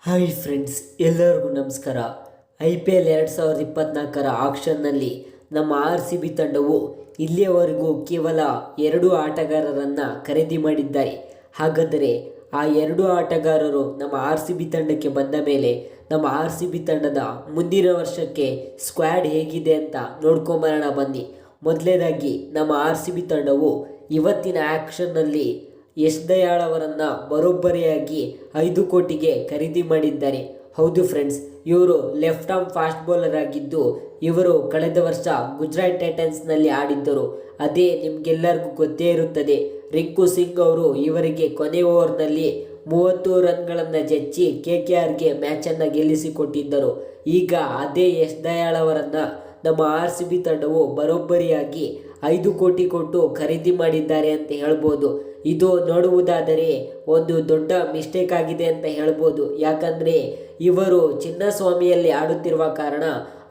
Hi friends, ಎಲ್ಲರಿಗೂ ನಮಸ್ಕಾರ. IPL 2024 ಆಕ್ಷನ್ನಲ್ಲಿ ನಮ್ಮ RCB ತಂಡವು ಇಲ್ಲಿಯವರೆಗೂ ಕೇವಲ 2 ಆಟಗಾರರನ್ನು ಖರೀದಿ ಮಾಡಿದ್ದಾರೆ. ಹಾಗಾದರೆ ಆ 2 ಆಟಗಾರರು ನಮ್ಮ RCB ತಂಡಕ್ಕೆ ಬಂದ ಮೇಲೆ ನಮ್ಮ RCB ತಂಡದ ಮುಂದಿನ ವರ್ಷಕ್ಕೆ ಸ್ಕ್ವಾಡ್ ಹೇಗಿದೆ ಅಂತ ನೋಡ್ಕೊಂಬರೋಣ ಬನ್ನಿ. ಮೊದಲನೇದಾಗಿ ನಮ್ಮ RCB ತಂಡವು ಇವತ್ತಿನ ಆ್ಯಕ್ಷನ್ನಲ್ಲಿ ಯಶ್ ದಯಾಳ್ ಅವರನ್ನು ಬರೋಬ್ಬರಿಯಾಗಿ 5 ಕೋಟಿಗೆ ಖರೀದಿ ಮಾಡಿದ್ದಾರೆ. ಹೌದು ಫ್ರೆಂಡ್ಸ್, ಇವರು ಲೆಫ್ಟ್ ಆರ್ಮ್ ಫಾಸ್ಟ್ ಬೌಲರ್ ಆಗಿದ್ದು ಇವರು ಕಳೆದ ವರ್ಷ ಗುಜರಾತ್ ಟೈಟನ್ಸ್ನಲ್ಲಿ ಆಡಿದ್ದರು. ಅದೇ ನಿಮಗೆಲ್ಲರಿಗೂ ಗೊತ್ತೇ ಇರುತ್ತದೆ. ರಿಂಕು ಸಿಂಗ್ ಅವರು ಇವರಿಗೆ ಕೊನೆ ಓವರ್ನಲ್ಲಿ 30 ರನ್ಗಳನ್ನು ಜಚ್ಚಿ KKRಗೆ ಮ್ಯಾಚನ್ನು ಗೆಲ್ಲಿಸಿಕೊಟ್ಟಿದ್ದರು. ಈಗ ಅದೇ ಯಶ್ ದಯಾಳ್ ಅವರನ್ನು ನಮ್ಮ RCB ತಂಡವು ಬರೋಬ್ಬರಿಯಾಗಿ 5 ಕೋಟಿ ಕೊಟ್ಟು ಖರೀದಿ ಮಾಡಿದ್ದಾರೆ ಅಂತ ಹೇಳ್ಬೋದು. ಇದು ನೋಡುವುದಾದರೆ ಒಂದು ದೊಡ್ಡ ಮಿಸ್ಟೇಕ್ ಆಗಿದೆ ಅಂತ ಹೇಳ್ಬೋದು. ಯಾಕಂದರೆ ಇವರು ಚಿನ್ನಸ್ವಾಮಿಯಲ್ಲಿ ಆಡುತ್ತಿರುವ ಕಾರಣ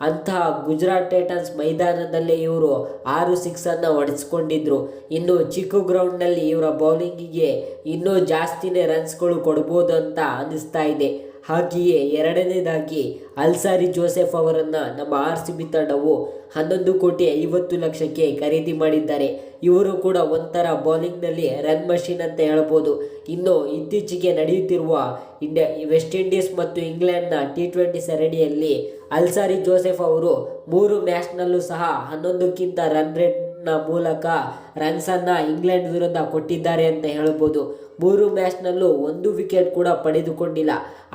ಅಂತಹ ಗುಜರಾತ್ ಟೈಟನ್ಸ್ ಮೈದಾನದಲ್ಲೇ ಇವರು 6 ಸಿಕ್ಸನ್ನು ಹೊಡೆಸ್ಕೊಂಡಿದ್ರು. ಇನ್ನು ಚಿಕ್ಕ ಗ್ರೌಂಡ್ನಲ್ಲಿ ಇವರ ಬೌಲಿಂಗಿಗೆ ಇನ್ನೂ ಜಾಸ್ತಿನೇ ರನ್ಸ್ಗಳು ಕೊಡ್ಬೋದು ಅಂತ ಅನ್ನಿಸ್ತಾ ಇದೆ. ಹಾಗೆಯೇ ಎರಡನೇದಾಗಿ ಅಲ್ಸಾರಿ ಜೋಸೆಫ್ ಅವರನ್ನು ನಮ್ಮ RCB ತಂಡವು 11 ಕೋಟಿ 50 ಲಕ್ಷಕ್ಕೆ ಖರೀದಿ ಮಾಡಿದ್ದಾರೆ. ಇವರು ಕೂಡ ಒಂಥರ ಬೌಲಿಂಗ್ನಲ್ಲಿ ರನ್ ಮಷಿನ್ ಅಂತ ಹೇಳ್ಬೋದು. ಇನ್ನು ಇತ್ತೀಚೆಗೆ ನಡೆಯುತ್ತಿರುವ ವೆಸ್ಟ್ ಇಂಡೀಸ್ ಮತ್ತು ಇಂಗ್ಲೆಂಡ್ನ T20 ಸರಣಿಯಲ್ಲಿ ಅಲ್ಸಾರಿ ಜೋಸೆಫ್ ಅವರು 3 ಮ್ಯಾಚ್ನಲ್ಲೂ ಸಹ 11ಕ್ಕಿಂತ ರನ್ ರೇಟ್ನ ಮೂಲಕ ರನ್ಸನ್ನು ಇಂಗ್ಲೆಂಡ್ ವಿರುದ್ಧ ಕೊಟ್ಟಿದ್ದಾರೆ ಅಂತ ಹೇಳ್ಬೋದು. 3 ಮ್ಯಾಚ್ನಲ್ಲೂ 1 ವಿಕೆಟ್ ಕೂಡ ಪಡೆದುಕೊಂಡಿಲ್ಲ.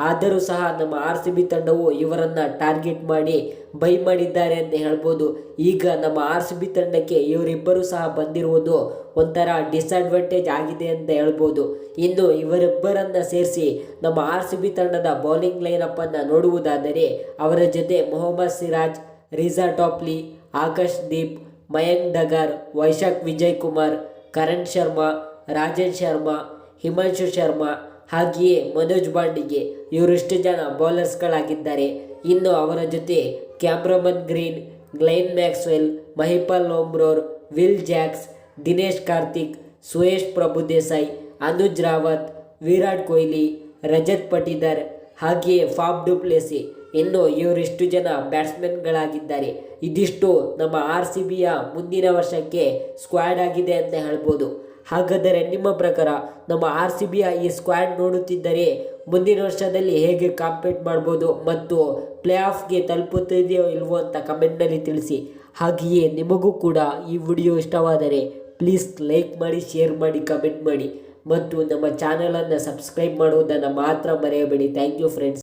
ಆದರೂ ಸಹ ನಮ್ಮ RCB ತಂಡವು ಇವರನ್ನು ಟಾರ್ಗೆಟ್ ಮಾಡಿ ಬೈ ಮಾಡಿದ್ದಾರೆ ಅಂತ ಹೇಳ್ಬೋದು. ಈಗ ನಮ್ಮ RCB ತಂಡಕ್ಕೆ ಇವರಿಬ್ಬರು ಸಹ ಬಂದಿರುವುದು ಒಂಥರ ಡಿಸ್ಅಡ್ವಾಂಟೇಜ್ ಆಗಿದೆ ಅಂತ ಹೇಳ್ಬೋದು. ಇನ್ನು ಇವರಿಬ್ಬರನ್ನು ಸೇರಿಸಿ ನಮ್ಮ RCB ತಂಡದ ಬೌಲಿಂಗ್ ಲೈನಪ್ಪನ್ನು ನೋಡುವುದಾದರೆ ಅವರ ಜೊತೆ ಮೊಹಮ್ಮದ್ ಸಿರಾಜ್, ರಿಜಾ ಟಾಪ್ಲಿ, ಆಕಾಶ್ ದೀಪ್, ಮಯಾಂಕ್ ದಗಾರ್, ವೈಶಾಖ್ ವಿಜಯ್ ಕುಮಾರ್, ಕರಣ್ ಶರ್ಮಾ, ರಾಜನ್ ಶರ್ಮಾ, ಹಿಮಾಂಶು ಶರ್ಮಾ ಹಾಗೆಯೇ ಮನೋಜ್ ಬಾಂಡಿಗೆ ಇವರಿಷ್ಟು ಜನ ಬೌಲರ್ಸ್ಗಳಾಗಿದ್ದಾರೆ. ಇನ್ನು ಅವರ ಜೊತೆ Cameron Green, Glenn Maxwell, Mahipal Lomror, Will Jacks, Dinesh Karthik, Suyash Prabhudessai, Anuj Rawat, Virat Kohli, Rajat Patidar ಹಾಗೆಯೇ ಫಾಫ್ ಡು ಪ್ಲೆಸಿ ಇನ್ನು ಇವರಿಷ್ಟು ಜನ ಬ್ಯಾಟ್ಸ್ಮನ್ಗಳಾಗಿದ್ದಾರೆ. ಇದಿಷ್ಟು ನಮ್ಮ RCBಯ ಮುಂದಿನ ವರ್ಷಕ್ಕೆ ಸ್ಕ್ವಾಡ್ ಆಗಿದೆ ಅಂತ ಹೇಳ್ಬೋದು. ಹಾಗಾದರೆ ನಿಮ್ಮ ಪ್ರಕಾರ ನಮ್ಮ RCBಯ ಈ ಸ್ಕ್ವಾಡ್ ನೋಡುತ್ತಿದ್ದರೆ ಮುಂದಿನ ವರ್ಷದಲ್ಲಿ ಹೇಗೆ ಕಾಂಪೀಟ್ ಮಾಡ್ಬೋದು ಮತ್ತು ಪ್ಲೇ ಆಫ್ಗೆ ತಲುಪುತ್ತಿದೆಯೋ ಇಲ್ವೋ ಅಂತ ಕಮೆಂಟ್ನಲ್ಲಿ ತಿಳಿಸಿ. ಹಾಗೆಯೇ ನಿಮಗೂ ಕೂಡ ಈ ವಿಡಿಯೋ ಇಷ್ಟವಾದರೆ ಪ್ಲೀಸ್ ಲೈಕ್ ಮಾಡಿ, ಶೇರ್ ಮಾಡಿ, ಕಮೆಂಟ್ ಮಾಡಿ ಮತ್ತು ನಮ್ಮ ಚಾನಲನ್ನು ಸಬ್ಸ್ಕ್ರೈಬ್ ಮಾಡುವುದನ್ನು ಮಾತ್ರ ಮರೆಯಬೇಡಿ. Thank you friends.